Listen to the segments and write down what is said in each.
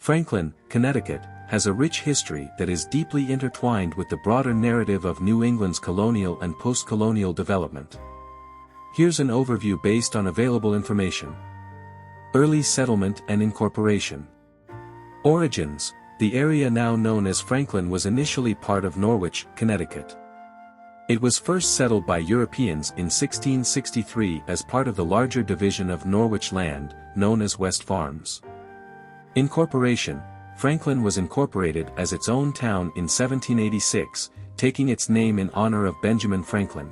Franklin, Connecticut, has a rich history that is deeply intertwined with the broader narrative of New England's colonial and post-colonial development. Here's an overview based on available information. Early settlement and incorporation. Origins. The area now known as Franklin was initially part of Norwich, Connecticut. It was first settled by Europeans in 1663 as part of the larger division of Norwich land, known as West Farms. Incorporation. Franklin was incorporated as its own town in 1786, taking its name in honor of Benjamin Franklin.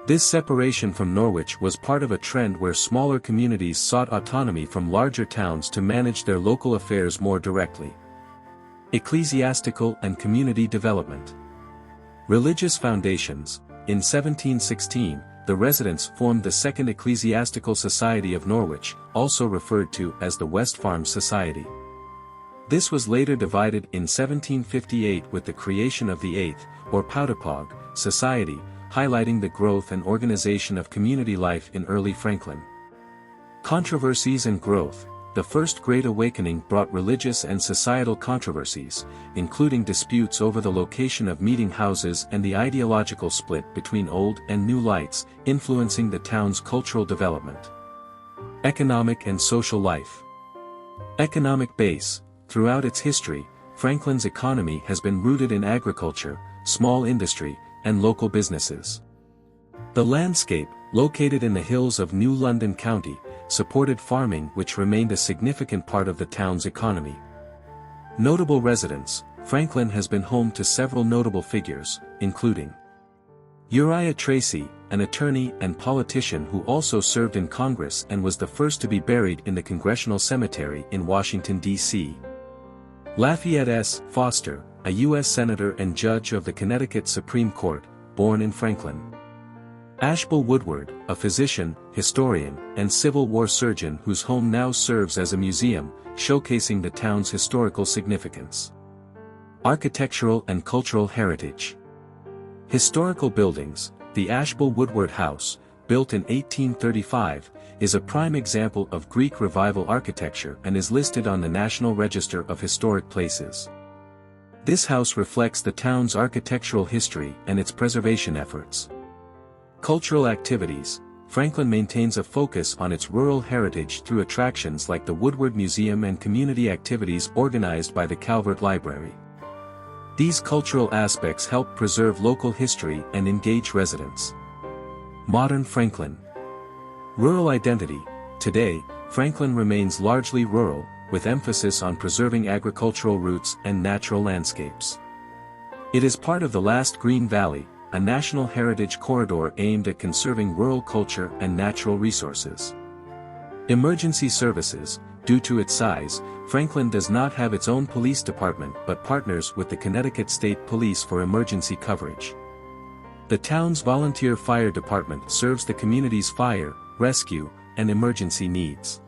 This separation from Norwich was part of a trend where smaller communities sought autonomy from larger towns to manage their local affairs more directly. Ecclesiastical and community development. Religious foundations. In 1716, the residents formed the Second Ecclesiastical Society of Norwich, also referred to as the West Farms Society. This was later divided in 1758 with the creation of the Eighth, or Powderpog, Society, highlighting the growth and organization of community life in early Franklin. Controversies and growth. The First Great Awakening brought religious and societal controversies, including disputes over the location of meeting houses and the ideological split between old and new lights, influencing the town's cultural development. Economic and social life. Economic base. Throughout its history, Franklin's economy has been rooted in agriculture, small industry, and local businesses. The landscape, located in the hills of New London County, supported farming which remained a significant part of the town's economy. Notable residents. Franklin has been home to several notable figures, including Uriah Tracy, an attorney and politician who also served in Congress and was the first to be buried in the Congressional Cemetery in Washington, D.C. Lafayette S. Foster, a U.S. Senator and Judge of the Connecticut Supreme Court, born in Franklin. Ashbel Woodward, a physician, historian, and Civil War surgeon whose home now serves as a museum, showcasing the town's historical significance. Architectural and cultural heritage. Historical buildings. The Ashbel Woodward House, built in 1835, is a prime example of Greek Revival architecture and is listed on the National Register of Historic Places. This house reflects the town's architectural history and its preservation efforts. Cultural activities. Franklin maintains a focus on its rural heritage through attractions like the Woodward Museum and community activities organized by the Calvert Library. These cultural aspects help preserve local history and engage residents. Modern Franklin. Rural identity. Today, Franklin remains largely rural, with emphasis on preserving agricultural roots and natural landscapes. It is part of the Last Green Valley, a national heritage corridor aimed at conserving rural culture and natural resources. Emergency services. Due to its size, Franklin does not have its own police department but partners with the Connecticut State Police for emergency coverage. The town's volunteer fire department serves the community's fire, rescue, and emergency needs.